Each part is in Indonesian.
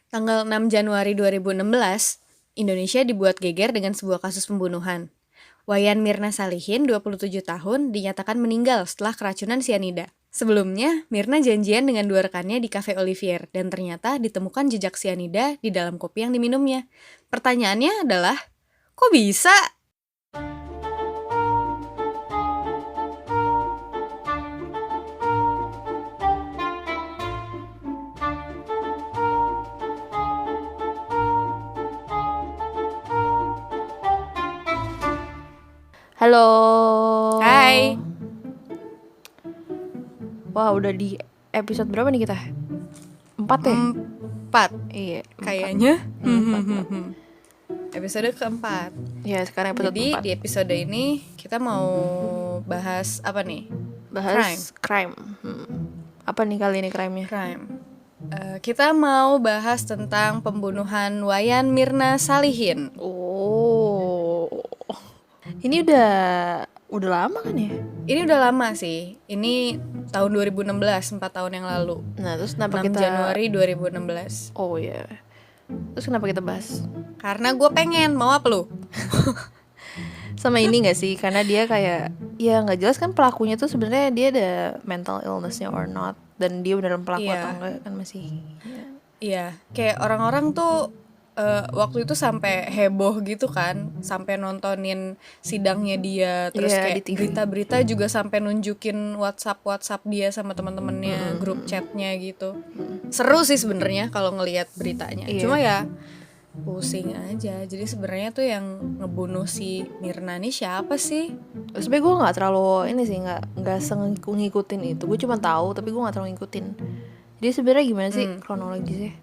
Tanggal 6 Januari 2016, Indonesia dibuat geger dengan sebuah kasus pembunuhan. Wayan Mirna Salihin, 27 tahun, dinyatakan meninggal setelah keracunan sianida. Sebelumnya, Mirna janjian dengan dua rekannya di Cafe Olivier dan ternyata ditemukan jejak sianida di dalam kopi yang diminumnya. Pertanyaannya adalah, kok bisa? Halo. Hai. Wah, udah di episode berapa nih kita? 4 ya? 4 Iya, kayaknya. 4. Episode keempat. Ya, sekarang episode Jadi 4. di episode ini kita mau bahas apa nih? Bahas crime. Apa nih kali ini crime-nya? Crime. Kita mau bahas tentang pembunuhan Wayan Mirna Salihin. Oh. Ini udah lama kan ya? Ini udah lama sih. Ini tahun 2016, 4 tahun yang lalu. Nah, terus kenapa 6 Januari 2016. Oh iya. Terus kenapa kita bahas? Karena gue pengen, mau apa lu? Sama ini gak sih? Karena dia kayak, ya gak jelas kan pelakunya tuh sebenarnya dia ada mental illness-nya or not. Dan dia beneran pelaku atau enggak kan masih. Iya, kayak orang-orang tuh waktu itu sampai heboh gitu kan, sampai nontonin sidangnya dia, terus Iya, kayak di TV. berita-berita juga sampai nunjukin WhatsApp dia sama teman-temannya, grup chatnya gitu. Seru sih sebenarnya kalau ngelihat beritanya. Iya. Cuma ya pusing aja. Jadi sebenarnya tuh yang ngebunuh si Mirna nih siapa sih? Sebenernya gue nggak terlalu ini sih, nggak ngikutin itu. Gue cuma tahu tapi gue nggak terlalu ngikutin. Jadi sebenarnya gimana sih kronologisnya?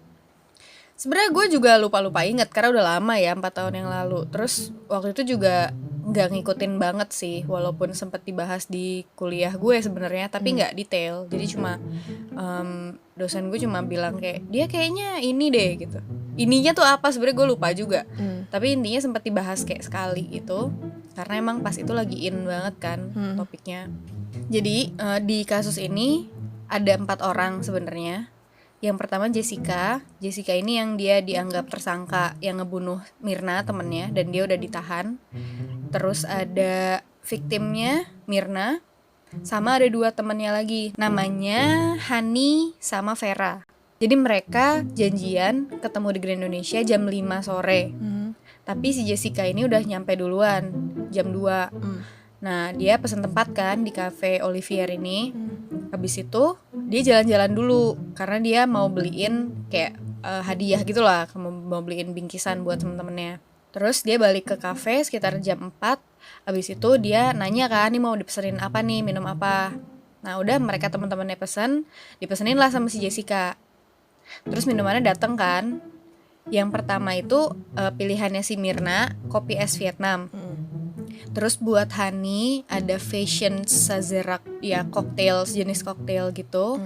Sebenarnya gue juga lupa inget karena udah lama ya, 4 tahun yang lalu. Terus waktu itu juga nggak ngikutin banget sih, walaupun sempet dibahas di kuliah gue sebenarnya, tapi nggak detail. Jadi cuma dosen gue cuma bilang kayak dia kayaknya ini deh gitu. Ininya tuh apa sebenarnya gue lupa juga. Tapi intinya sempet dibahas kayak sekali gitu. Karena emang pas itu lagi in banget kan topiknya. Jadi di kasus ini ada 4 orang sebenarnya. Yang pertama Jessica ini yang dia dianggap tersangka yang ngebunuh Mirna temennya dan dia udah ditahan. Terus ada victimnya Mirna, sama ada 2 temennya lagi, namanya Hani sama Vera. Jadi mereka janjian ketemu di Grand Indonesia jam 5 sore. Tapi si Jessica ini udah nyampe duluan jam 2. Nah dia pesen tempat kan di Cafe Olivier ini. Habis itu dia jalan-jalan dulu karena dia mau beliin kayak hadiah gitu lah, mau beliin bingkisan buat temen-temennya. Terus dia balik ke kafe sekitar jam 4. Habis itu dia nanya kan, nih mau dipesenin apa nih, minum apa. Nah udah mereka temen-temennya dipesenin lah sama si Jessica. Terus minumannya dateng kan. Yang pertama itu pilihannya si Mirna, kopi es Vietnam. Terus buat Hani ada Fashion Sazerac, ya koktail, sejenis koktail gitu.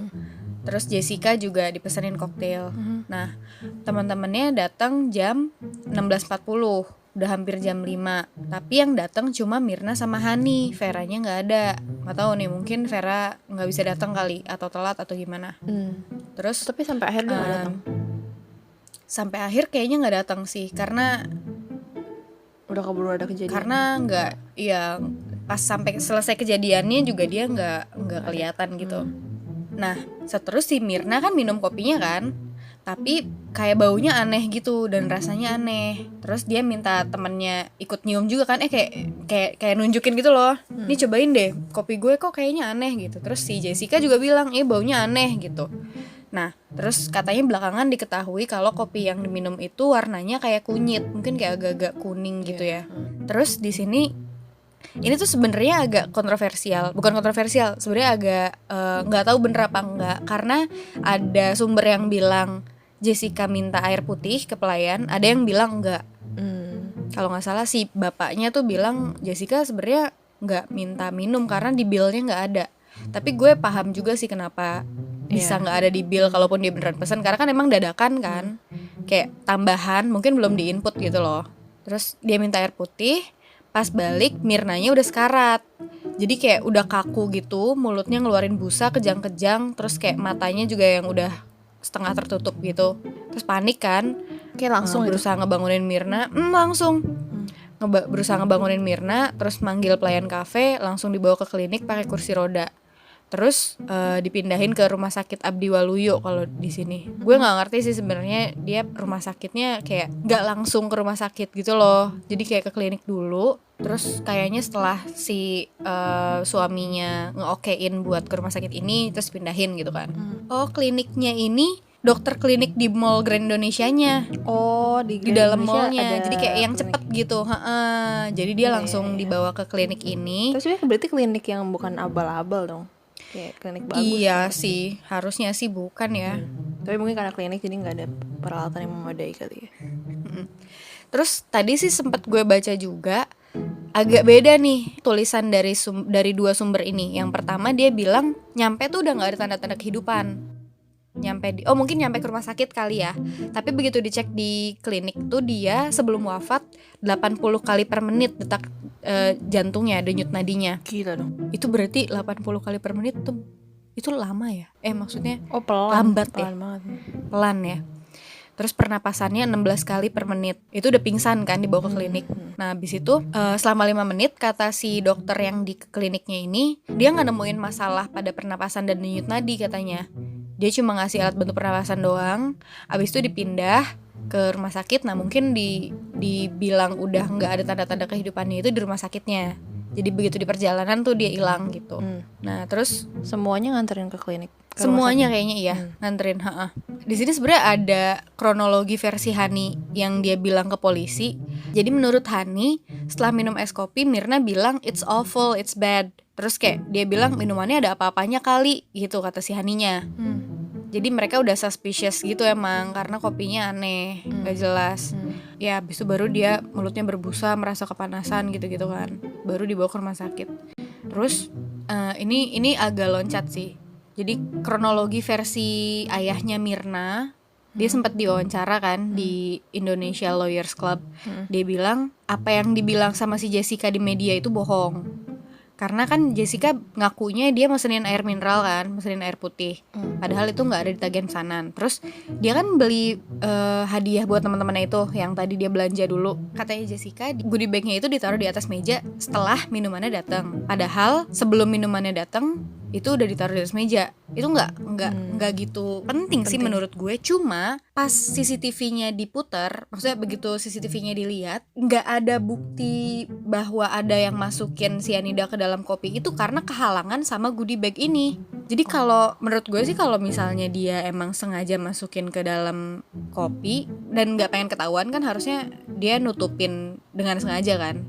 Terus Jessica juga dipesenin koktail. Nah teman-temannya datang jam 16.40, udah hampir jam 5. Tapi yang datang cuma Mirna sama Hani, Veranya nggak ada. Nggak tahu nih, mungkin Vera nggak bisa datang kali atau telat atau gimana. Terus Tapi sampai akhir dia nggak datang. Sampai akhir kayaknya nggak datang sih, karena udah keburu ada kejadian. Karena nggak, ya pas sampai selesai kejadiannya juga dia nggak kelihatan gitu. Nah terus si Mirna kan minum kopinya kan, tapi kayak baunya aneh gitu dan rasanya aneh. Terus dia minta temennya ikut nyium juga kan, kayak nunjukin gitu loh, nih cobain deh kopi gue kok kayaknya aneh gitu. Terus si Jessica juga bilang baunya aneh gitu. Nah terus katanya belakangan diketahui kalau kopi yang diminum itu warnanya kayak kunyit, mungkin kayak agak-agak kuning gitu ya. Terus di sini ini tuh sebenarnya agak bukan kontroversial, sebenarnya agak nggak tahu bener apa enggak, karena ada sumber yang bilang Jessica minta air putih ke pelayan, ada yang bilang enggak. Kalau nggak salah si bapaknya tuh bilang Jessica sebenarnya nggak minta minum karena di billnya nggak ada. Tapi gue paham juga sih kenapa bisa nggak ada di bill kalaupun dia beneran pesan, karena kan emang dadakan kan, kayak tambahan mungkin belum diinput gitu loh. Terus dia minta air putih, pas balik Mirnanya udah sekarat, jadi kayak udah kaku gitu, mulutnya ngeluarin busa kejang-kejang, terus kayak matanya juga yang udah setengah tertutup gitu. terus panik kan. Kayak langsung gitu. Berusaha ngebangunin Mirna, langsung berusaha ngebangunin Mirna, terus manggil pelayan kafe, langsung dibawa ke klinik pakai kursi roda. Terus dipindahin ke rumah sakit Abdi Waluyo kalau di sini. Gue nggak ngerti sih sebenarnya dia rumah sakitnya kayak nggak langsung ke rumah sakit gitu loh. Jadi kayak ke klinik dulu. Terus kayaknya setelah si suaminya ngeokein buat ke rumah sakit ini, terus pindahin gitu kan. Oh, kliniknya ini dokter klinik di Mall Grand Indonesianya. Oh, di dalam Indonesia mallnya, ada jadi kayak yang klinik. cepet gitu. Jadi dia Iya, langsung iya. dibawa ke klinik ini. Terus sebenarnya berarti klinik yang bukan abal-abal dong. Kayak klinik bagus. Iya kan? sih, harusnya sih bukan ya. Tapi mungkin karena klinik jadi nggak ada peralatan yang memadai kali ya. Terus tadi sih sempet gue baca juga agak beda nih tulisan dari dua sumber ini. Yang pertama dia bilang nyampe tuh udah nggak ada tanda-tanda kehidupan. Mungkin nyampe ke rumah sakit kali ya. Tapi begitu dicek di klinik tuh dia sebelum wafat 80 kali per menit detak jantungnya, denyut nadinya. Gila dong. Itu berarti 80 kali per menit tuh itu lama ya? Maksudnya Oh, pelan. lambat pelan ya? banget. Pelan ya. Terus pernapasannya 16 kali per menit. Itu udah pingsan kan dibawa ke klinik. Nah habis itu selama 5 menit kata si dokter yang di kliniknya ini, dia gak nemuin masalah pada pernapasan dan denyut nadi katanya. Dia cuma ngasih alat bantu pernapasan doang. Habis itu dipindah ke rumah sakit. Nah mungkin dibilang udah gak ada tanda-tanda kehidupannya itu di rumah sakitnya. Jadi begitu di perjalanan tuh dia hilang gitu. Nah terus Semuanya nganterin ke klinik. Ke rumah semuanya sakit. kayaknya iya nganterin. Di sini sebenarnya ada kronologi versi Hani yang dia bilang ke polisi. Jadi menurut Hani setelah minum es kopi Mirna bilang it's awful, it's bad. Terus kayak dia bilang minumannya ada apa-apanya kali gitu kata si Haninya. Jadi mereka udah suspicious gitu emang karena kopinya aneh, gak jelas. Ya habis itu baru dia mulutnya berbusa, merasa kepanasan gitu-gitu kan. Baru dibawa ke rumah sakit. Terus ini agak loncat sih. Jadi kronologi versi ayahnya Mirna, dia sempat diwawancara kan di Indonesia Lawyers Club. Dia bilang apa yang dibilang sama si Jessica di media itu bohong. Karena kan Jessica ngakunya dia mesenin air mineral kan, mesenin air putih. Padahal itu nggak ada di tagihan pesanan. Terus dia kan beli hadiah buat teman-temannya itu yang tadi dia belanja dulu. Katanya Jessica goodie bagnya itu ditaruh di atas meja setelah minumannya datang. Padahal sebelum minumannya datang itu udah ditaruh di atas meja. Itu nggak gitu penting sih menurut gue. Cuma pas CCTV-nya diputar, maksudnya begitu CCTV-nya dilihat, nggak ada bukti bahwa ada yang masukin cyanida ke dalam kopi itu karena kehalangan sama goodie bag ini. Jadi kalau menurut gue sih kalau misalnya dia emang sengaja masukin ke dalam kopi dan nggak pengen ketahuan kan harusnya dia nutupin dengan sengaja kan.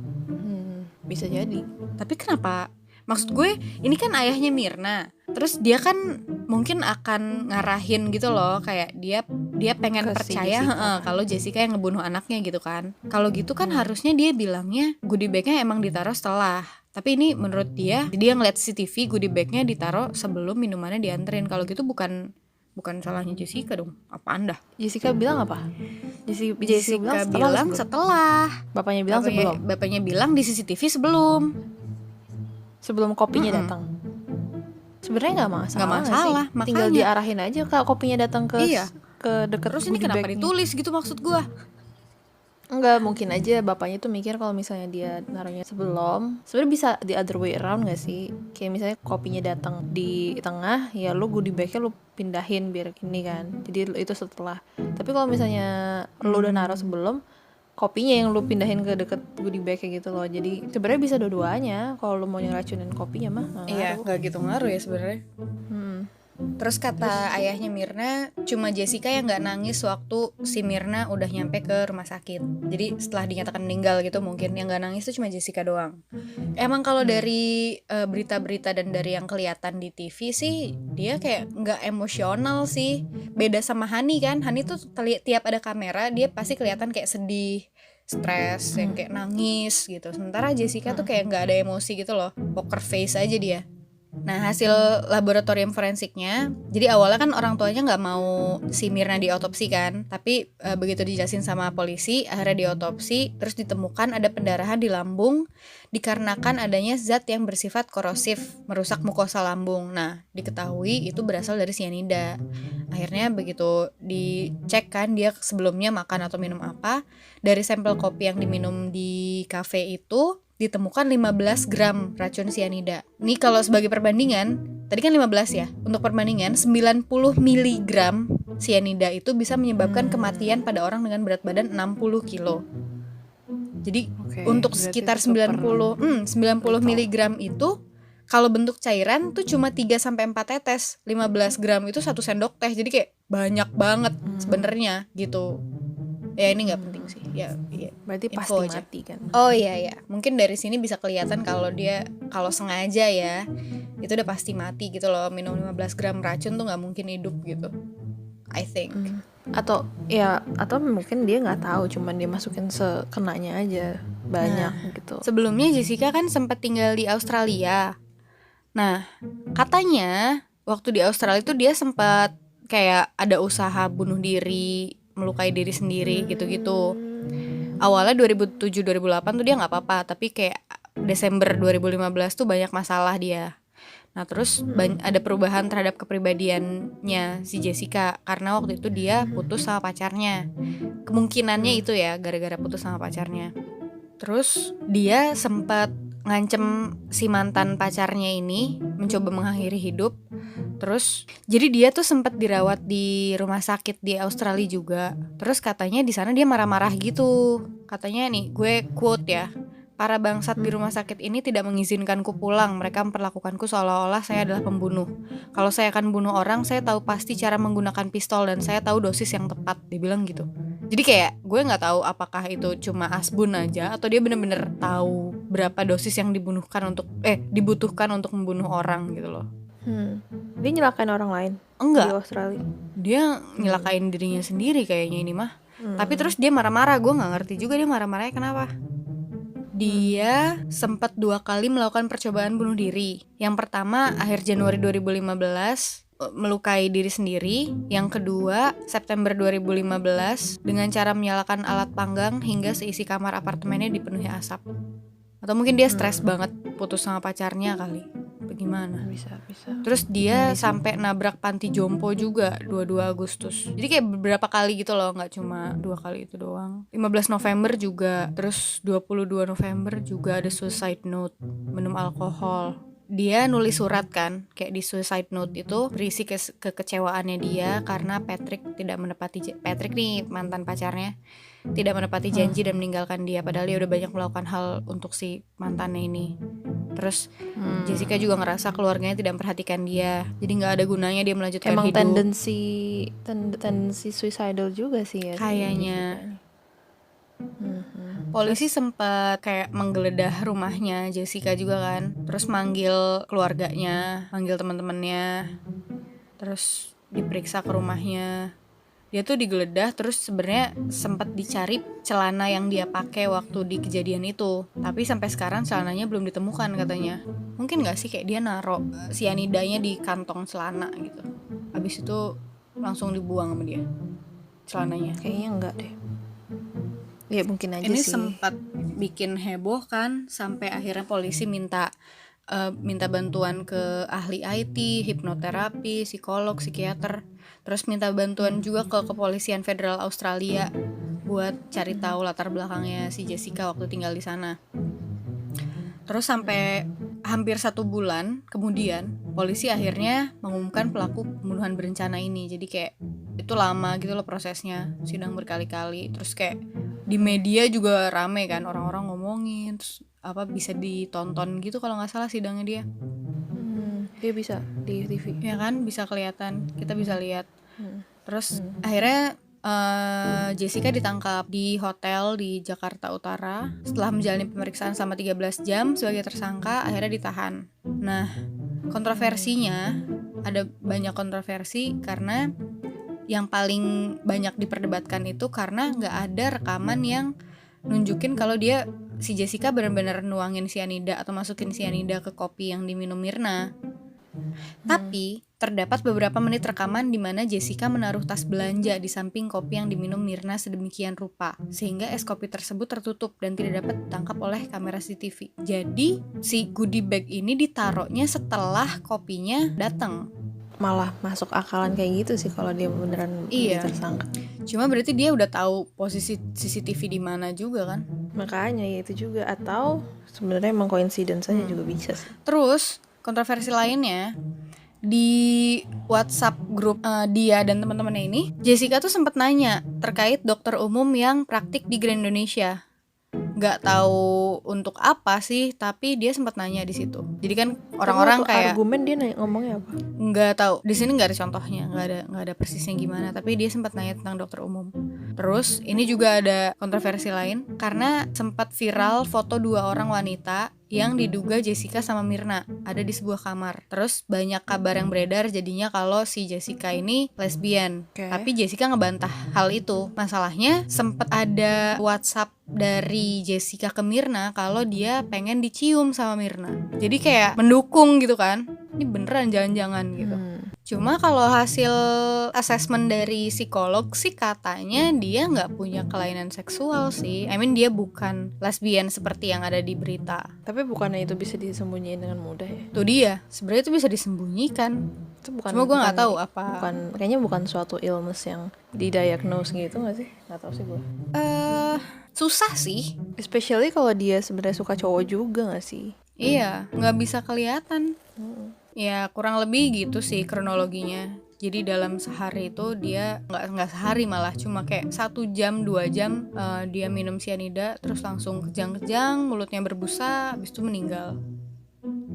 Bisa jadi. Tapi kenapa? Maksud gue ini kan ayahnya Mirna. Terus dia kan mungkin akan ngarahin gitu loh, kayak dia pengen Ke si percaya Jessica. kalau Jessica yang ngebunuh anaknya gitu kan. Kalau gitu kan harusnya dia bilangnya goodie bagnya emang ditaruh setelah. Tapi ini menurut dia ngeliat CCTV goodie bagnya ditaruh sebelum minumannya dianterin. Kalau gitu bukan salahnya Jessica dong. Apaan dah? Jessica bilang apa? Jessica bilang setelah. Bapaknya bilang sebelum. Bapaknya bilang di CCTV sebelum. Sebelum kopinya datang. Sebenarnya nggak masalah. Nggak masalah, sih. Tinggal makanya. diarahin aja kak kopinya datang ke ke dekat. Terus ini kenapa ditulis gitu maksud gue? Enggak, mungkin aja bapaknya tuh mikir kalau misalnya dia naruhnya sebelum, sebenarnya bisa the other way around gak sih? Kayak misalnya kopinya datang di tengah, ya lu goodie bagnya lu pindahin biar gini kan. Jadi itu setelah. Tapi kalau misalnya lu udah naruh sebelum, kopinya yang lu pindahin ke deket goodie bagnya gitu loh. Jadi sebenarnya bisa dua-duanya. Kalau lu mau ngeracunin kopinya mah nggak Iya, ngaruh. nggak gitu ngaruh ya sebenarnya. Terus kata ayahnya Mirna, cuma Jessica yang nggak nangis waktu si Mirna udah nyampe ke rumah sakit. Jadi setelah dinyatakan meninggal gitu mungkin yang nggak nangis tuh cuma Jessica doang. Emang kalau dari berita-berita dan dari yang kelihatan di TV sih dia kayak nggak emosional sih. Beda sama Hani kan, Hani tuh tiap ada kamera dia pasti kelihatan kayak sedih, stres, yang kayak nangis gitu. Sementara Jessica tuh kayak nggak ada emosi gitu loh, poker face aja dia. Nah, hasil laboratorium forensiknya, jadi awalnya kan orang tuanya nggak mau si Mirna diotopsi kan, tapi begitu dijelasin sama polisi, akhirnya diotopsi, terus ditemukan ada pendarahan di lambung dikarenakan adanya zat yang bersifat korosif, merusak mukosa lambung. Nah, diketahui itu berasal dari sianida. Akhirnya begitu dicek kan dia sebelumnya makan atau minum apa, dari sampel kopi yang diminum di kafe itu ditemukan 15 gram racun sianida. Nih kalau sebagai perbandingan, tadi kan 15 ya. Untuk perbandingan 90 miligram sianida itu bisa menyebabkan kematian pada orang dengan berat badan 60 kilo. Jadi untuk sekitar 90 miligram itu kalau bentuk cairan tuh cuma 3 sampai 4 tetes. 15 gram itu 1 sendok teh. Jadi kayak banyak banget sebenarnya gitu. Ya ini nggak penting sih ya, Berarti info pasti aja. mati kan. Oh iya mungkin dari sini bisa kelihatan kalau dia kalau sengaja ya itu udah pasti mati gitu loh. Minum 15 gram racun tuh nggak mungkin hidup gitu, I think. Atau mungkin dia nggak tahu, cuman dia masukin sekenanya aja banyak gitu. Sebelumnya Jessica kan sempat tinggal di Australia. Nah katanya waktu di Australia itu dia sempat kayak ada usaha bunuh diri, melukai diri sendiri gitu-gitu. Awalnya 2007-2008 tuh dia nggak apa-apa, tapi kayak Desember 2015 tuh banyak masalah dia. Nah terus ada perubahan terhadap kepribadiannya si Jessica karena waktu itu dia putus sama pacarnya. Kemungkinannya itu ya gara-gara putus sama pacarnya. Terus dia sempat ngancem si mantan pacarnya ini mencoba mengakhiri hidup. Terus jadi dia tuh sempat dirawat di rumah sakit di Australia juga. Terus katanya di sana dia marah-marah gitu. Katanya nih, gue quote ya. Para bangsat di rumah sakit ini tidak mengizinkanku pulang. Mereka memperlakukanku seolah-olah saya adalah pembunuh. Kalau saya akan bunuh orang, saya tahu pasti cara menggunakan pistol dan saya tahu dosis yang tepat. Dia bilang gitu. Jadi kayak gue nggak tahu apakah itu cuma asbun aja atau dia bener-bener tahu berapa dosis yang dibutuhkan untuk membunuh orang gitu loh. Dia nyelakain orang lain Enggak. di Australia. Dia nyelakain dirinya sendiri kayaknya ini mah. Tapi terus dia marah-marah. Gue nggak ngerti juga dia marah-marahnya kenapa. Dia sempat 2 kali melakukan percobaan bunuh diri. Yang pertama akhir Januari 2015 melukai diri sendiri. Yang kedua September 2015 dengan cara menyalakan alat panggang hingga seisi kamar apartemennya dipenuhi asap. Atau mungkin dia stres banget putus sama pacarnya kali. Bagaimana? Bisa. Terus dia sampai nabrak panti jompo juga 22 Agustus. Jadi kayak beberapa kali gitu loh, nggak cuma 2 kali itu doang. 15 November juga, terus 22 November juga ada suicide note, minum alkohol. Dia nulis surat kan, kayak di suicide note itu berisi kekecewaannya dia karena Patrick nih mantan pacarnya tidak menepati janji dan meninggalkan dia padahal dia udah banyak melakukan hal untuk si mantannya ini. Terus Jessica juga ngerasa keluarganya tidak memperhatikan dia, jadi nggak ada gunanya dia melanjutkan Emang hidup. tendensi suicidal juga sih ya. Kayaknya. Polisi sempat kayak menggeledah rumahnya Jessica juga kan, terus manggil keluarganya, manggil teman-temannya, terus diperiksa ke rumahnya. Dia tuh digeledah, terus sebenarnya sempat dicari celana yang dia pakai waktu di kejadian itu, tapi sampai sekarang celananya belum ditemukan katanya. Mungkin nggak sih kayak dia naruh sianidanya di kantong celana gitu, habis itu langsung dibuang sama dia celananya. Kayaknya enggak deh. Ya mungkin aja Ini sih. sempat bikin heboh kan, sampai akhirnya polisi minta bantuan ke ahli IT, hipnoterapi, psikolog, psikiater. Terus minta bantuan juga ke kepolisian federal Australia buat cari tahu latar belakangnya si Jessica waktu tinggal di sana. Terus sampai hampir 1 bulan kemudian polisi akhirnya mengumumkan pelaku pembunuhan berencana ini. Jadi kayak itu lama gitu loh prosesnya, sidang berkali-kali. Terus kayak di media juga rame kan, orang-orang ngomongin, terus bisa ditonton gitu kalau nggak salah sidangnya dia. Dia bisa di TV. Ya kan, bisa kelihatan, kita bisa lihat. Terus akhirnya Jessica ditangkap di hotel di Jakarta Utara. Setelah menjalani pemeriksaan selama 13 jam sebagai tersangka, akhirnya ditahan. Nah, kontroversinya ada banyak kontroversi karena yang paling banyak diperdebatkan itu karena nggak ada rekaman yang nunjukin kalau si Jessica benar-benar nuangin sianida atau masukin sianida ke kopi yang diminum Mirna. Tapi terdapat beberapa menit rekaman di mana Jessica menaruh tas belanja di samping kopi yang diminum Myrna sedemikian rupa, sehingga es kopi tersebut tertutup dan tidak dapat ditangkap oleh kamera CCTV. Jadi si goodie bag ini ditaruhnya setelah kopinya datang. Malah masuk akalan kayak gitu sih kalau dia beneran Iya. jadi tersangka. Cuma berarti dia udah tahu posisi CCTV di mana juga kan? Makanya ya itu juga, atau sebenarnya emang coincidence aja juga bisa sih. Terus kontroversi lainnya di WhatsApp grup dia dan teman-temannya ini, Jessica tuh sempat nanya terkait dokter umum yang praktik di Grand Indonesia. Nggak tahu untuk apa sih, tapi dia sempat nanya di situ. Jadi kan orang-orang Tapi waktu kayak argumen dia ngomongnya apa? nggak tahu, di sini nggak ada contohnya, nggak ada persisnya gimana, tapi dia sempat nanya tentang dokter umum. Terus ini juga ada kontroversi lain karena sempat viral foto 2 orang wanita yang diduga Jessica sama Myrna ada di sebuah kamar. Terus banyak kabar yang beredar jadinya kalau si Jessica ini lesbian. Oke. Tapi Jessica ngebantah hal itu. Masalahnya sempat ada WhatsApp dari Jessica ke Myrna kalau dia pengen dicium sama Myrna. Jadi kayak mendukung gitu kan. Ini beneran jangan-jangan gitu. Cuma kalau hasil assessment dari psikolog sih katanya dia nggak punya kelainan seksual sih. I mean dia bukan lesbian seperti yang ada di berita. Tapi bukannya itu bisa disembunyiin dengan mudah ya? Tuh dia, sebenarnya itu bisa disembunyikan. Itu bukan, Cuma gue nggak tahu apa. Kayaknya bukan suatu illness yang didiagnose gitu nggak sih? Nggak tahu sih gue. Susah sih. Especially kalau dia sebenarnya suka cowok juga nggak sih? Iya, nggak bisa kelihatan. Ya kurang lebih gitu sih kronologinya. Jadi dalam sehari itu dia nggak sehari malah cuma kayak 1 jam 2 jam dia minum cyanida terus langsung kejang-kejang, mulutnya berbusa, habis itu meninggal.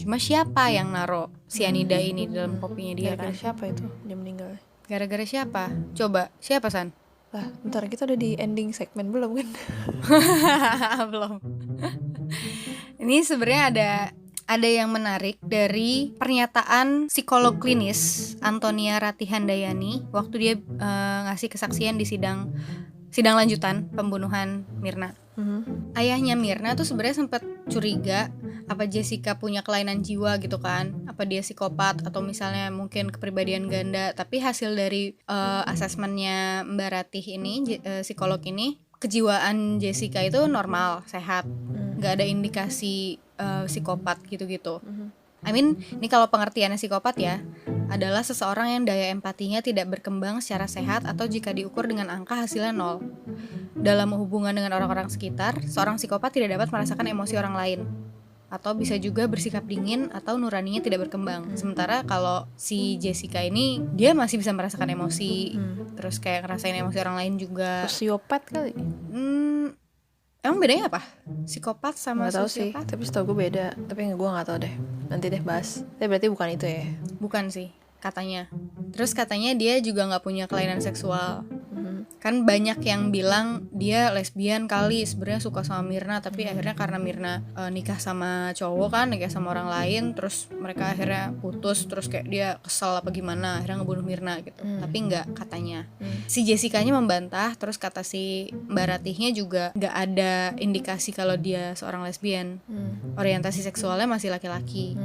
Cuma siapa yang naro cyanida ini di dalam kopinya dia Gara-gara kan? siapa itu dia meninggal? Gara-gara siapa? Coba siapa San? Lah, bentar kita udah di ending segmen belum kan? Belum. Ini sebenarnya ada yang menarik dari pernyataan psikolog klinis Antonia Ratihandayani waktu dia ngasih kesaksian di sidang lanjutan pembunuhan Myrna. Ayahnya Myrna tuh sebenarnya sempat curiga apa Jessica punya kelainan jiwa gitu kan, apa dia psikopat atau misalnya mungkin kepribadian ganda. Tapi hasil dari asesmennya Mbak Ratih ini, psikolog ini, kejiwaan Jessica itu normal, sehat, nggak ada indikasi psikopat gitu-gitu. I mean, ini kalau pengertiannya psikopat ya, adalah seseorang yang daya empatinya tidak berkembang secara sehat atau jika diukur dengan angka hasilnya 0. Dalam hubungan dengan orang-orang sekitar, seorang psikopat tidak dapat merasakan emosi orang lain. Atau bisa juga bersikap dingin atau nuraninya tidak berkembang. Sementara kalau si Jessica ini, dia masih bisa merasakan emosi, terus kayak ngerasain emosi orang lain juga. Sosiopat kali? Emang bedanya apa? Psikopat sama Nggak tahu sih, sosiopat? tapi setahu gue beda. Tapi gue nggak tahu deh. Nanti deh bahas. Tapi berarti bukan itu ya? Bukan sih, katanya. Terus katanya dia juga nggak punya kelainan seksual. Kan banyak yang bilang dia lesbian kali, sebenarnya suka sama Myrna, tapi akhirnya karena Myrna nikah sama cowok kan, nikah sama orang lain, terus mereka akhirnya putus, terus kayak dia kesel apa gimana, akhirnya ngebunuh Myrna gitu. Tapi nggak, katanya. Si Jessica-nya membantah, terus kata si Mbak Ratihnya juga nggak ada indikasi kalau dia seorang lesbian. Orientasi seksualnya masih laki-laki.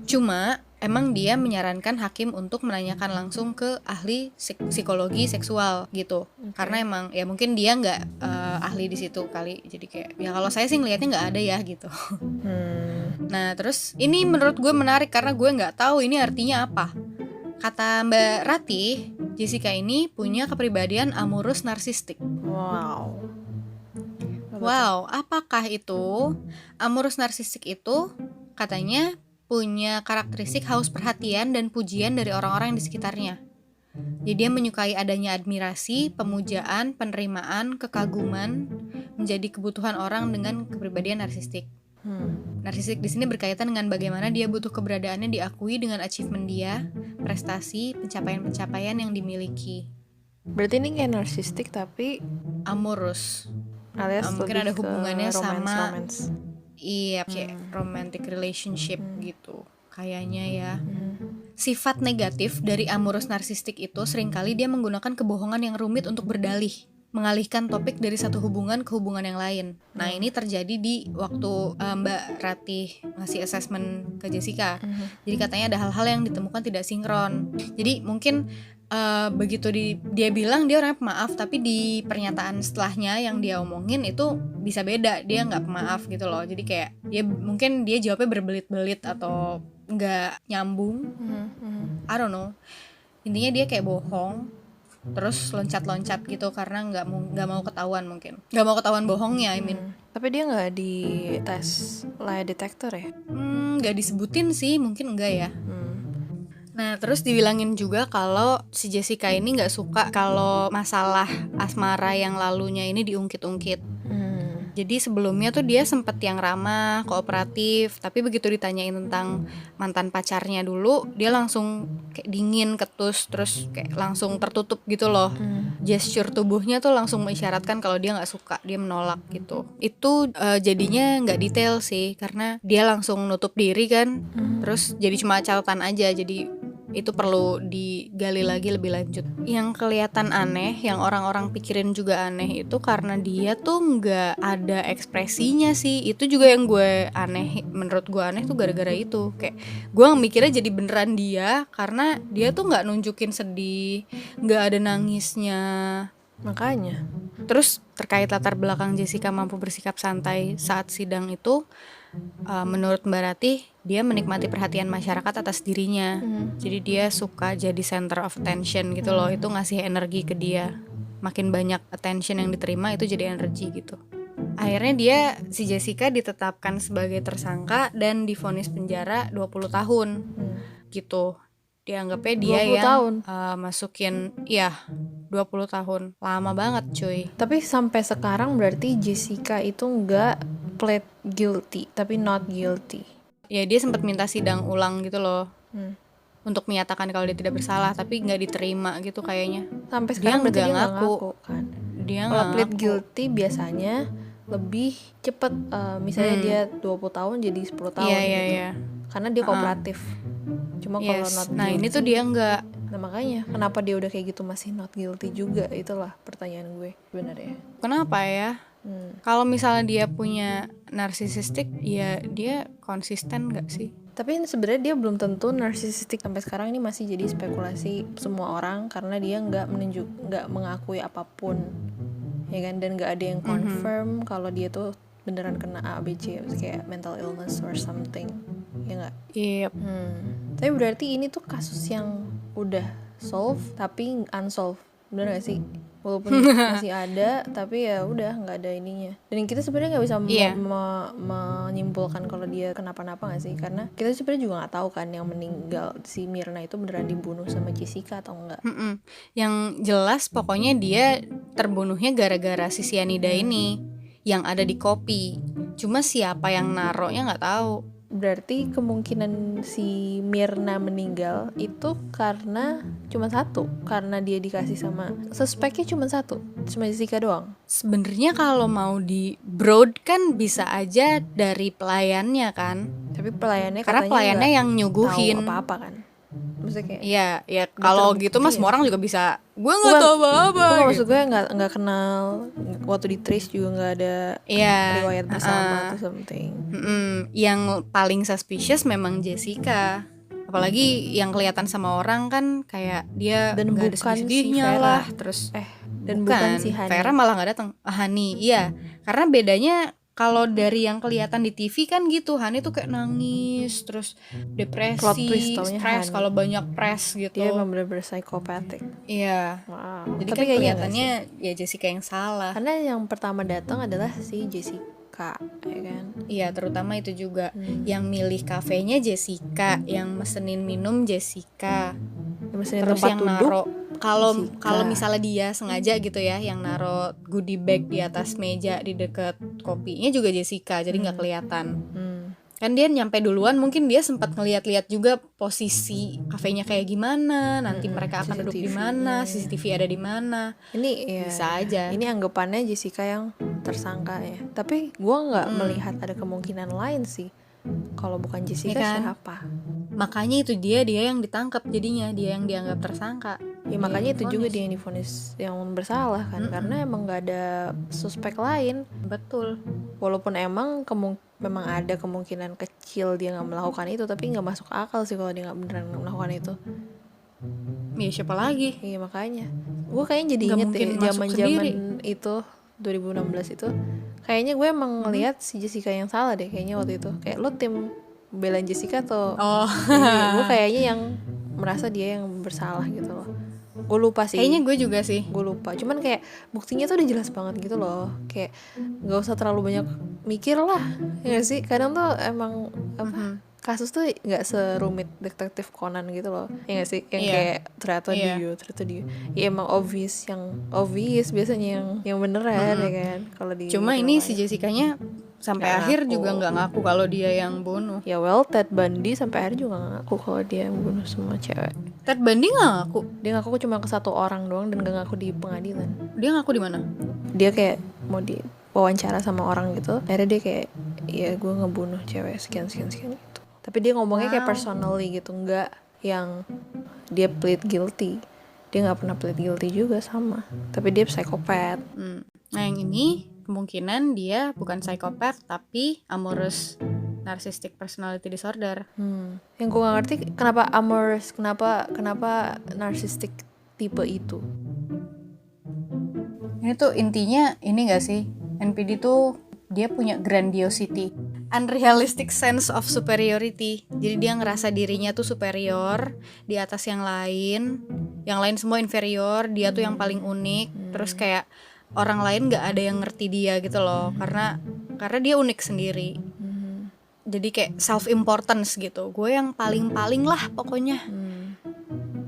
Cuma emang dia menyarankan hakim untuk menanyakan langsung ke ahli psikologi seksual gitu. Karena emang ya mungkin dia nggak ahli di situ kali. Jadi kayak ya kalau saya sih ngelihatnya nggak ada ya gitu. Nah terus ini menurut gue menarik karena gue nggak tahu ini artinya apa. Kata Mbak Ratih, Jessica ini punya kepribadian amorus narsistik. Wow, apakah itu? Amorus narsistik itu katanya punya karakteristik haus perhatian dan pujian dari orang-orang di sekitarnya. Jadi dia menyukai adanya admirasi, pemujaan, penerimaan, kekaguman menjadi kebutuhan orang dengan kepribadian narsistik. Narsistik di sini berkaitan dengan bagaimana dia butuh keberadaannya diakui dengan achievement dia, prestasi, pencapaian-pencapaian yang dimiliki. Berarti ini kayak narsistik tapi amorus. Alias mungkin ada hubungannya sama romance. Iya, kayak romantic relationship gitu. Kayaknya ya. Sifat negatif dari amorus narsistik itu seringkali dia menggunakan kebohongan yang rumit untuk berdalih. mengalihkan topik dari satu hubungan ke hubungan yang lain. Nah ini terjadi di waktu Mbak Ratih ngasih assessment ke Jessica. Jadi katanya ada hal-hal yang ditemukan tidak sinkron. Jadi mungkin begitu dia bilang dia orangnya pemaaf, tapi di pernyataan setelahnya yang dia omongin itu bisa beda, dia nggak pemaaf gitu loh. Jadi kayak mungkin dia jawabnya berbelit-belit atau nggak nyambung. I don't know. Intinya dia kayak bohong, terus loncat-loncat gitu karena nggak mau ketahuan, mungkin nggak mau ketahuan bohongnya. Tapi dia nggak di tes lie detector ya? Nggak disebutin sih, mungkin enggak ya. Nah terus dibilangin juga kalau si Jessica ini nggak suka kalau masalah asmara yang lalunya ini diungkit-ungkit. Jadi sebelumnya tuh dia sempet yang ramah, kooperatif, tapi begitu ditanyain tentang mantan pacarnya dulu, dia langsung kayak dingin, ketus, terus kayak langsung tertutup gitu loh. Gesture tubuhnya tuh langsung mengisyaratkan kalau dia nggak suka, dia menolak gitu. Itu jadinya nggak detail sih, karena dia langsung nutup diri kan, terus jadi cuma catatan aja. Jadi itu perlu digali lagi lebih lanjut. Yang kelihatan aneh, yang orang-orang pikirin juga aneh itu karena dia tuh nggak ada ekspresinya sih. Itu juga yang menurut gue aneh tuh gara-gara itu. Kayak gue mikirnya jadi beneran dia, karena dia tuh nggak nunjukin sedih, nggak ada nangisnya. Makanya. Terus terkait latar belakang Jessica mampu bersikap santai saat sidang itu, menurut Mbak Ratih, dia menikmati perhatian masyarakat atas dirinya. Jadi dia suka jadi center of attention gitu loh. Itu ngasih energi ke dia. Makin banyak attention yang diterima, itu jadi energi gitu. Akhirnya si Jessica ditetapkan sebagai tersangka dan divonis penjara 20 tahun gitu. Dianggapnya dia 20 yang tahun. Masukin 20 tahun. Lama banget cuy. Tapi sampai sekarang berarti Jessica itu nggak plead guilty, tapi not guilty. Ya dia sempat minta sidang ulang gitu loh, untuk menyatakan kalau dia tidak bersalah, tapi nggak diterima gitu kayaknya. Sampai sekarang berarti dia nggak ngaku kan. Dia Kalau nggak plead ngaku. guilty biasanya lebih cepet, misalnya dia 20 tahun jadi 10 tahun gitu. Iya. Karena dia kooperatif. Cuma kalau not guilty, Nah ini tuh dia nggak. Nah makanya kenapa dia udah kayak gitu masih not guilty juga, itulah pertanyaan gue sebenarnya. Kenapa ya? Kalau misalnya dia punya narsisistik, ya dia konsisten nggak sih? Tapi sebenarnya dia belum tentu narsisistik. Sampai sekarang ini masih jadi spekulasi semua orang, karena dia nggak mengakui apapun, ya kan, dan nggak ada yang confirm kalau dia tuh beneran kena ABC, kayak mental illness or something, ya nggak? Yep. Tapi berarti ini tuh kasus yang udah solve tapi unsolved, bener gak sih? Walaupun masih ada, tapi ya udah nggak ada ininya. Dan kita sebenarnya nggak bisa menyimpulkan kalau dia kenapa-napa nggak sih? Karena kita sebenarnya juga nggak tahu kan yang meninggal si Mirna itu beneran dibunuh sama Jessica atau enggak. Yang jelas pokoknya dia terbunuhnya gara-gara si cyanida ini yang ada di kopi. Cuma siapa yang naruhnya nggak tahu. Berarti kemungkinan si Mirna meninggal itu karena cuma satu, karena dia dikasih sama suspeknya cuma satu, cuma Jessica doang. Sebenarnya kalau mau di broad kan bisa aja dari pelayannya kan. Tapi pelayannya karena katanya pelayannya yang tahu nyuguhin apa-apa kan. Maksudnya kayak ya kalau gitu mas semua orang juga bisa. Gue nggak tahu apa-apa. Maksud gue nggak kenal, waktu di trace juga nggak ada riwayat bersama atau something. Yang paling suspicious memang Jessica. Apalagi yang kelihatan sama orang kan kayak dia dan nggak ada sedih-sedihnya si lah. Terus dan bukan si Hani. Vera malah nggak datang. Hani, iya. Karena bedanya kalau dari yang kelihatan di TV kan gitu, Hani tuh kayak nangis, terus depresi, stres kalau banyak press gitu. Dia emang bener-bener psychopathic. Iya. Wow. Jadi tapi kan kelihatannya ya Jessica yang salah. Karena yang pertama datang adalah si Jessica, ya kan? Iya, terutama itu juga. Yang milih kafenya Jessica, yang mesenin minum Jessica. Terus yang naro kalau misalnya dia sengaja gitu ya, yang naro goodie bag di atas meja di deket kopinya juga Jessica, jadi nggak kelihatan. Kan dia nyampe duluan, mungkin dia sempat ngeliat-liat juga posisi kafenya kayak gimana, nanti mereka akan duduk di mana, CCTV ada di mana. Ini ya, bisa aja. Ini anggapannya Jessica yang tersangka ya. Tapi gue nggak melihat ada kemungkinan lain sih. Kalau bukan Jessica ya kan? Siapa? Makanya itu dia yang ditangkap, jadinya dia yang dianggap tersangka. Ya makanya itu juga divonis. dia yang divonis yang bersalah kan, karena emang nggak ada suspek lain. Betul. Walaupun emang memang ada kemungkinan kecil dia nggak melakukan itu, tapi nggak masuk akal sih kalau dia nggak beneran melakukan itu. Ya siapa lagi? Iya makanya gue kayaknya jadi Nggak inget mungkin ya masuk zaman-zaman sendiri. itu 2016 itu, kayaknya gue emang ngelihat si Jessica yang salah deh kayaknya waktu itu. Kayak lo tim belain Jessica atau Oh. ini? Gue kayaknya yang merasa dia yang bersalah gitu loh. Gue lupa Kayaknya sih, gue juga sih. gue lupa, cuman kayak buktinya tuh udah jelas banget gitu loh, kayak nggak usah terlalu banyak mikir lah, ya gak sih? Kadang tuh emang apa, kasus tuh nggak serumit detektif Conan gitu loh, ya gak sih? Yang Iya. kayak ternyata dia ya emang yang obvious biasanya yang beneran ya kan, kalau di Cuma real ini si life. Jessica-nya sampai Nggak akhir ngaku. juga nggak ngaku kalau dia yang bunuh. Ya well, Ted Bundy sampai akhirnya juga nggak ngaku kalau dia yang bunuh semua cewek. Ted Bundy nggak ngaku. Dia ngaku cuma ke satu orang doang dan gak ngaku di pengadilan. Dia ngaku di mana? Dia kayak mau di wawancara sama orang gitu, akhirnya dia kayak ya gue ngebunuh cewek sekian gitu, tapi dia ngomongnya kayak personally gitu, nggak yang dia plead guilty. Dia nggak pernah plead guilty juga sama, tapi dia psikopat. Nah yang ini kemungkinan dia bukan psikopat tapi amorous narcissistic personality disorder. Yang gue nggak ngerti kenapa amorous, kenapa narcissistic tipe itu. Ini tuh intinya ini gak sih, NPD tuh dia punya grandiosity, unrealistic sense of superiority. Jadi dia ngerasa dirinya tuh superior di atas yang lain semua inferior, dia tuh yang paling unik. Terus kayak orang lain gak ada yang ngerti dia gitu loh, karena dia unik sendiri. Jadi kayak self importance gitu, gue yang paling lah pokoknya.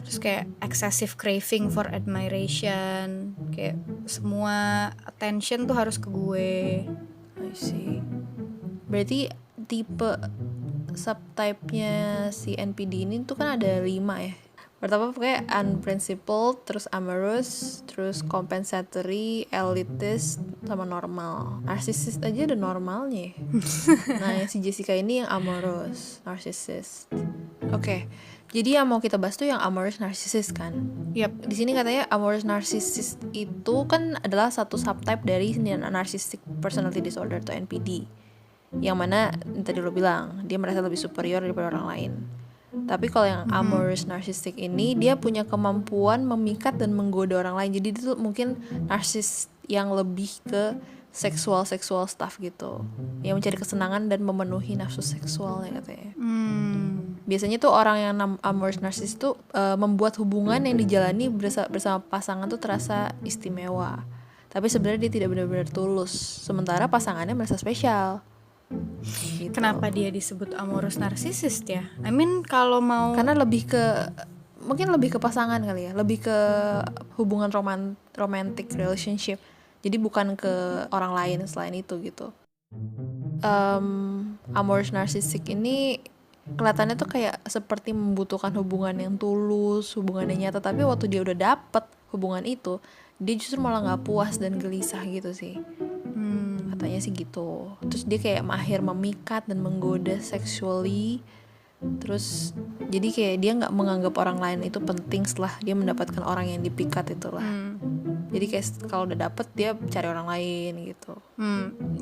Terus kayak excessive craving for admiration, kayak semua attention tuh harus ke gue. I see. Berarti tipe subtype-nya si NPD ini tuh kan ada 5 ya. Pertama pokoknya unprincipled, terus amorous, terus compensatory, elitist, sama normal. Narcissist aja ada normalnya. Nah si Jessica ini yang amorous, narcissist. Oke. Jadi yang mau kita bahas tuh yang amorous narcissist kan. Yap. Di sini katanya amorous narcissist itu kan adalah satu subtype dari narcissistic personality disorder atau NPD. Yang mana tadi lo bilang dia merasa lebih superior daripada orang lain. Tapi kalau yang amorous narcissistic ini dia punya kemampuan memikat dan menggoda orang lain. Jadi itu mungkin narsis yang lebih ke seksual stuff gitu, yang mencari kesenangan dan memenuhi nafsu seksualnya katanya. Biasanya tuh orang yang amorous narcissist tuh membuat hubungan yang dijalani bersama pasangan tuh terasa istimewa, tapi sebenarnya dia tidak benar-benar tulus, sementara pasangannya merasa spesial gitu. Kenapa dia disebut amorous narcissist ya? I mean kalau mau, karena mungkin lebih ke pasangan kali ya, lebih ke hubungan romantic relationship, jadi bukan ke orang lain selain itu gitu. Amorous narcissistic ini kelihatannya tuh kayak seperti membutuhkan hubungan yang tulus, hubungan yang nyata, tapi waktu dia udah dapet hubungan itu, dia justru malah nggak puas dan gelisah gitu sih. Katanya sih gitu. Terus dia kayak mahir memikat dan menggoda sexually. Terus jadi kayak dia nggak menganggap orang lain itu penting setelah dia mendapatkan orang yang dipikat itulah. Jadi kayak kalau udah dapet dia cari orang lain gitu.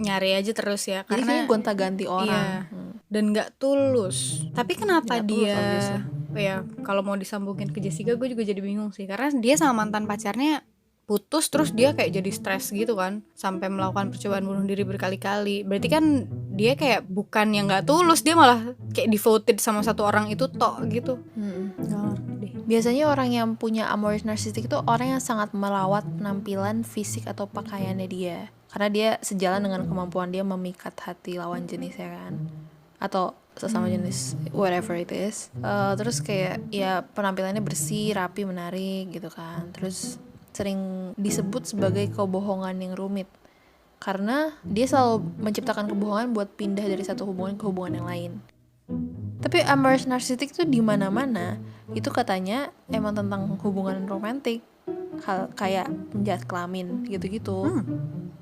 Nyari aja terus ya, Jadi karena kayak gonta-ganti orang. iya, dan nggak tulus. Tapi kenapa Nggak tulus, dia obviously. ya kalau mau disambungin ke Jessica gue juga jadi bingung sih, karena dia sama mantan pacarnya putus, terus dia kayak jadi stres gitu kan, sampai melakukan percobaan bunuh diri berkali-kali. Berarti kan dia kayak bukan yang nggak tulus, dia malah kayak devoted sama satu orang itu tok gitu. Nggak ngerti deh. Biasanya orang yang punya amorous narcissistic itu orang yang sangat merawat penampilan fisik atau pakaiannya dia, karena dia sejalan dengan kemampuan dia memikat hati lawan jenisnya kan, atau sesama jenis, whatever it is. Terus kayak ya penampilannya bersih, rapi, menarik gitu kan. Terus sering disebut sebagai kebohongan yang rumit, karena dia selalu menciptakan kebohongan buat pindah dari satu hubungan ke hubungan yang lain. Tapi amorous narcissistic tuh di mana-mana itu katanya emang tentang hubungan romantik, kayak penjahat kelamin gitu-gitu.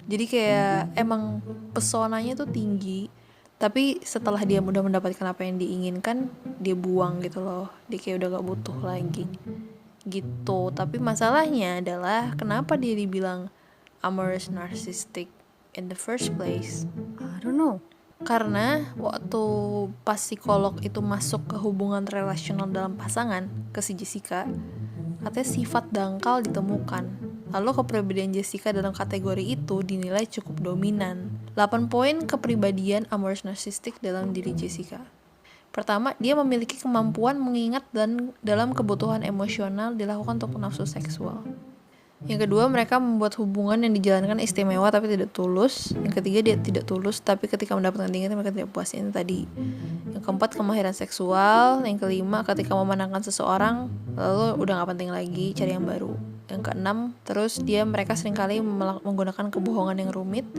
Jadi kayak emang pesonanya tuh tinggi, tapi setelah dia udah mendapatkan apa yang diinginkan, dia buang gitu loh. Dia kayak udah gak butuh lagi gitu. Tapi masalahnya adalah kenapa dia dibilang amorous narcissistic in the first place? I don't know. Karena waktu pas psikolog itu masuk ke hubungan relasional dalam pasangan ke si Jessica, katanya sifat dangkal ditemukan. Lalu kepribadian Jessica dalam kategori itu dinilai cukup dominan. 8 poin kepribadian amorous narcissistic dalam diri Jessica. Pertama, dia memiliki kemampuan mengingat dan dalam kebutuhan emosional dilakukan untuk nafsu seksual. Yang kedua, mereka membuat hubungan yang dijalankan istimewa tapi tidak tulus. Yang ketiga, dia tidak tulus tapi ketika mendapatkan tingkat mereka tidak puas. Ini tadi. Yang keempat, kemahiran seksual. Yang kelima, ketika memenangkan seseorang lalu udah gak penting lagi, cari yang baru. Yang keenam, terus mereka seringkali menggunakan kebohongan yang rumit.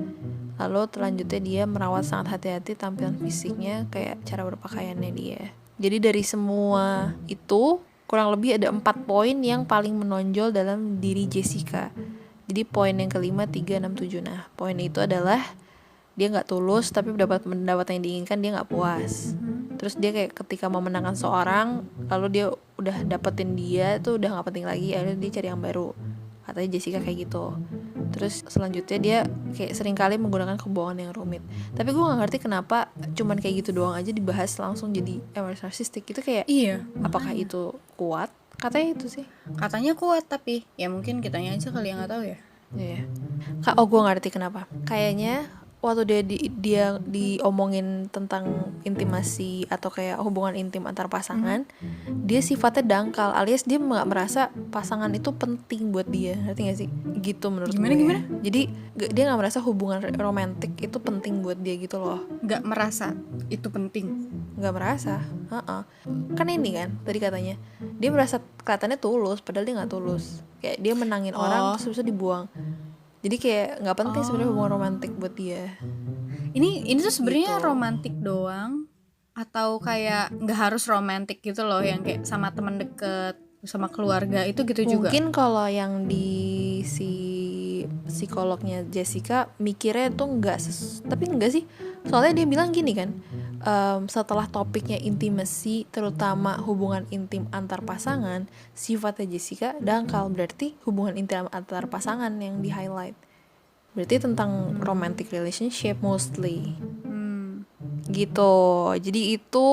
Lalu selanjutnya dia merawat sangat hati-hati tampilan fisiknya, kayak cara berpakaiannya dia. Jadi dari semua itu kurang lebih ada 4 poin yang paling menonjol dalam diri Jessica. Jadi poin yang kelima, 3, 6, 7. Nah, poin itu adalah dia gak tulus tapi mendapat yang diinginkan dia gak puas. Terus dia kayak ketika memenangkan seorang, lalu dia udah dapetin dia tuh udah gak penting lagi, akhirnya dia cari yang baru. Katanya Jessica kayak gitu. Terus selanjutnya dia kayak seringkali menggunakan kebohongan yang rumit. Tapi gue gak ngerti kenapa cuman kayak gitu doang aja dibahas langsung jadi amorous narcissistic. Itu kayak Iya. apakah itu kuat? Katanya itu sih. Katanya kuat tapi ya mungkin kitanya aja kali yang nggak tahu ya. Iya. Oh, gue ngerti kenapa. Kayaknya waktu dia diomongin tentang intimasi atau kayak hubungan intim antar pasangan, dia sifatnya dangkal, alias dia nggak merasa pasangan itu penting buat dia, ngerti gak sih? Gitu menurut gue. Gimana? Jadi dia nggak merasa hubungan romantik itu penting buat dia gitu loh. Nggak merasa itu penting. Nggak merasa. Kan ini kan tadi katanya dia merasa kelihatannya tulus, padahal dia nggak tulus. Kayak dia menangin orang terus bisa dibuang. Jadi kayak nggak penting sebenarnya hubungan romantik buat dia. Ini tuh sebenarnya romantik doang atau kayak nggak harus romantik gitu loh, yang kayak sama teman deket, sama keluarga itu gitu juga. Mungkin kalau yang di si psikolognya Jessica mikirnya tuh tapi enggak sih. Soalnya dia bilang gini kan, setelah topiknya intimacy, terutama hubungan intim antar pasangan, sifatnya Jessica dangkal, berarti hubungan intim antar pasangan yang di highlight. Berarti tentang romantic relationship mostly. Gitu. Jadi itu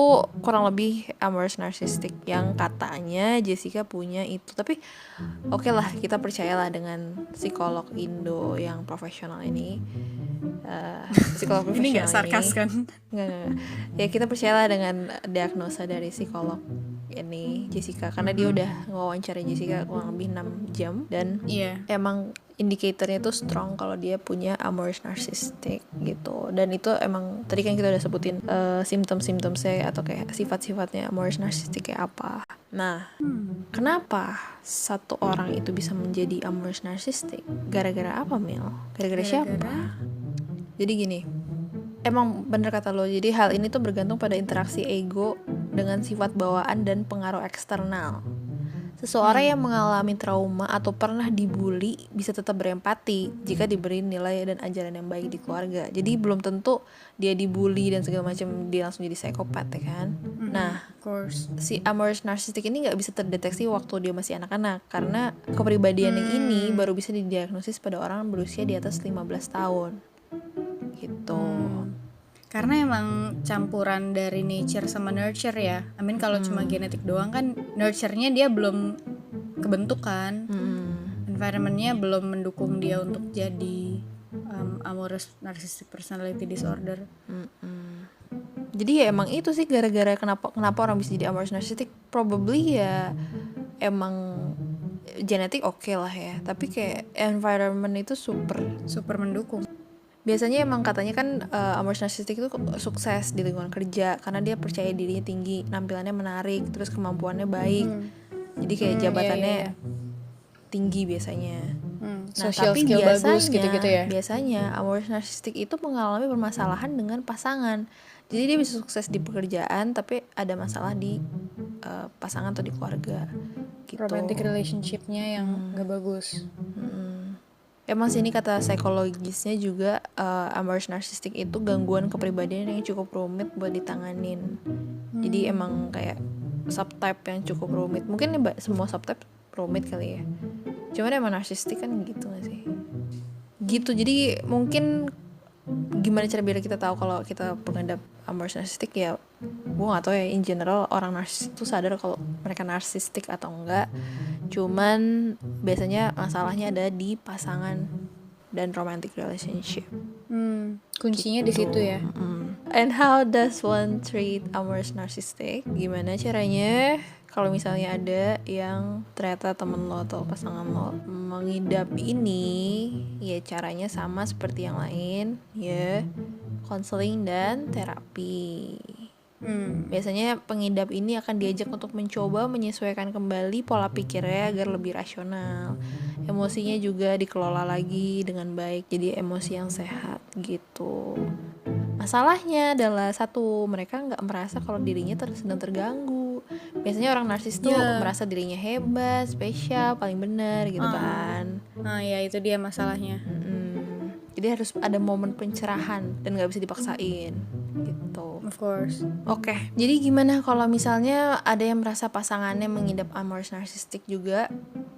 kurang lebih amorous narcissistic yang katanya Jessica punya itu. Tapi oke lah, kita percayalah dengan psikolog Indo yang profesional ini. Psikolog profesional ini nggak sarkas ini. kan? Nggak. Ya kita percayalah dengan diagnosa dari psikolog ini Jessica, karena dia udah ngewawancara Jessica kurang lebih 6 jam dan emang indikatornya tuh strong kalau dia punya amorous narcissistic gitu. Dan itu emang tadi kan kita udah sebutin simptom-simptomnya atau kayak sifat-sifatnya amorous narcissistic kayak apa. Nah, kenapa satu orang itu bisa menjadi amorous narcissistic? Gara-gara apa, Mil? Gara-gara siapa? Jadi gini, emang bener kata lo, jadi hal ini tuh bergantung pada interaksi ego dengan sifat bawaan dan pengaruh eksternal. Seseorang yang mengalami trauma atau pernah dibully bisa tetap berempati jika diberi nilai dan ajaran yang baik di keluarga. Jadi belum tentu dia dibully dan segala macam dia langsung jadi psikopat ya kan. Nah, si amorous narcissistic ini gak bisa terdeteksi waktu dia masih anak-anak, karena kepribadian yang ini baru bisa didiagnosis pada orang berusia di atas 15 tahun gitu. Karena emang campuran dari nature sama nurture ya. I mean kalau cuma genetik doang kan nurture-nya dia belum kebentuk kan. Environment-nya belum mendukung dia untuk jadi amorous narcissistic personality disorder. Jadi ya emang itu sih gara-gara kenapa orang bisa jadi amorous narcissistic, probably ya emang genetik oke lah ya. Tapi kayak environment itu super mendukung. Biasanya emang katanya kan amorous narcissistic itu sukses di lingkungan kerja karena dia percaya dirinya tinggi, nampilannya menarik, terus kemampuannya baik. Jadi kayak jabatannya tinggi biasanya. Nah, Social tapi skill bagus gitu-gitu ya. Biasanya amorous narcissistic itu mengalami permasalahan dengan pasangan. Jadi dia bisa sukses di pekerjaan tapi ada masalah di pasangan atau di keluarga gitu. Romantic relationship-nya yang gak bagus. Emang sini kata psikologisnya juga amorous narcissistic itu gangguan kepribadian yang cukup rumit buat ditanganin. Jadi emang kayak subtype yang cukup rumit. Mungkin semua subtype rumit kali ya. Cuman emang narsistik kan gitu gak sih? Gitu, jadi mungkin gimana cara biar kita tahu kalau kita pengidap amors narsistik ya, gue gak tahu ya, in general orang narsis itu sadar kalau mereka narsistik atau enggak. Cuman biasanya masalahnya ada di pasangan dan romantic relationship. Kuncinya di situ ya. And how does one treat amors narcissistic? Gimana caranya kalau misalnya ada yang ternyata temen lo atau pasangan lo mengidap ini, ya caranya sama seperti yang lain, ya konseling dan terapi. Biasanya pengidap ini akan diajak untuk mencoba menyesuaikan kembali pola pikirnya agar lebih rasional. Emosinya juga dikelola lagi dengan baik, jadi emosi yang sehat gitu. Masalahnya adalah satu, mereka nggak merasa kalau dirinya sedang terganggu. Biasanya orang narsis tuh merasa dirinya hebat, spesial, paling benar gitu kan. Nah ya itu dia masalahnya. Jadi harus ada momen pencerahan dan nggak bisa dipaksain gitu. Of course. Oke, jadi gimana kalau misalnya ada yang merasa pasangannya mengidap amors narsistik juga?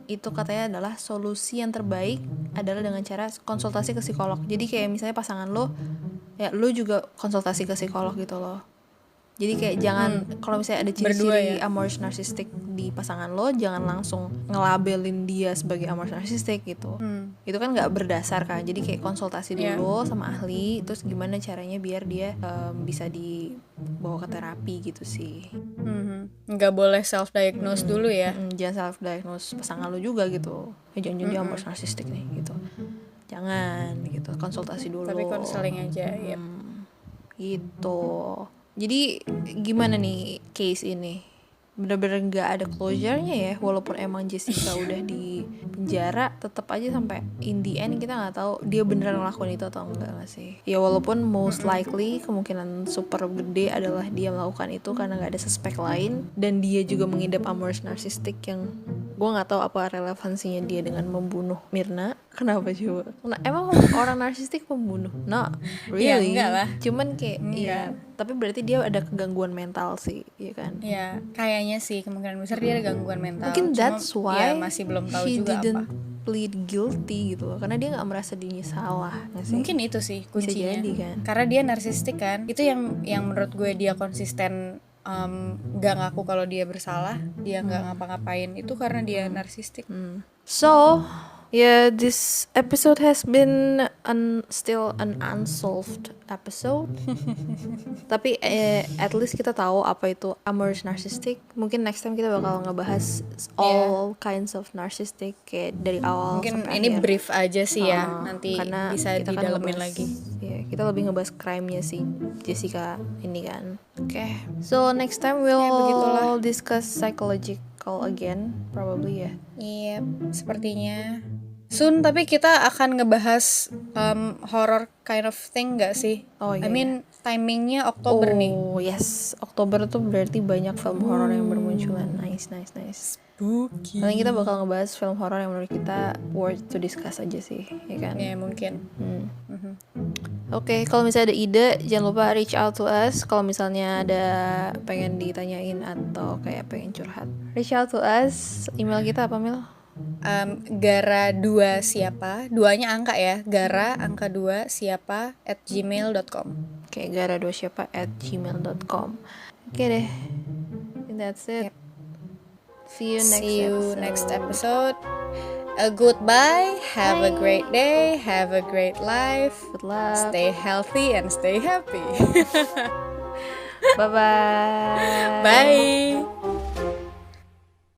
Itu katanya adalah solusi yang terbaik adalah dengan cara konsultasi ke psikolog. Jadi kayak misalnya pasangan lo, ya lo juga konsultasi ke psikolog gitu loh. Jadi kayak jangan, kalau misalnya ada ciri-ciri amors narsistik di pasangan lo, jangan langsung ngelabelin dia sebagai amors narsistik gitu. Itu kan nggak berdasar kan. Jadi kayak konsultasi dulu sama ahli, terus gimana caranya biar dia bisa dibawa ke terapi gitu sih. Nggak boleh self diagnose dulu ya. Jangan self diagnose pasangan lo juga gitu. Jangan dia amors narsistik nih gitu. Jangan gitu, konsultasi dulu. Tapi konseling aja ya. Gitu. Jadi gimana nih case ini? Bener-bener gak ada closure-nya ya, walaupun emang Jessica udah di penjara, tetap aja sampai in the end kita nggak tahu dia beneran ngelakuin itu atau enggak gak sih? Ya walaupun most likely kemungkinan super gede adalah dia melakukan itu karena nggak ada suspek lain, dan dia juga mengidap amors narsistik yang gue nggak tahu apa relevansinya dia dengan membunuh Mirna. Kenapa coba? Emang orang narsistik pembunuh? No, really? Ya, enggak lah. Cuman kayak ya, tapi berarti dia ada gangguan mental sih, ya kan? Ya, kayaknya sih kemungkinan besar dia ada gangguan mental. Mungkin that's why ya masih belum tahu she juga didn't apa. plead guilty gitu loh, karena dia nggak merasa dirinya salah, nggak sih? Mungkin itu sih kuncinya. jadi kan. Karena dia narsistik kan. Itu yang menurut gue dia konsisten gak ngaku kalau dia bersalah, dia gak ngapa-ngapain, itu karena dia narsistik. So yeah, this episode has been still an unsolved episode. Tapi at least kita tahu apa itu amors narsistic. Mungkin next time kita bakal ngebahas all kinds of narcissistic kayak dari awal Mungkin sampai ini akhir. brief aja sih ya, nanti Karena bisa kita kan didalemin ngebahas- lagi. Ya, kita lebih ngebahas crime-nya si Jessica ini kan. Oke. So next time we'll begitulah. discuss psychological again probably ya. Iya, sepertinya soon, tapi kita akan ngebahas horror kind of thing gak sih? Oh, iya, I mean timingnya Oktober nih. Oh yes, Oktober tuh berarti banyak film horor yang bermunculan. Nice. Spooky. Paling kita bakal ngebahas film horor yang menurut kita worth to discuss aja sih, ya kan? Ya mungkin. Oke, kalau misalnya ada ide, jangan lupa reach out to us. Kalau misalnya ada pengen ditanyain atau kayak pengen curhat, reach out to us. Email kita apa, Mil? Gara 2 siapa? Duanya angka ya. Gara angka 2 siapa @gmail.com. Oke, gara2siapa@gmail.com. Oke deh, I think that's it. See you next episode. Goodbye. Have a great day. Have a great life. Good luck. Stay healthy and stay happy. Bye-bye. Bye.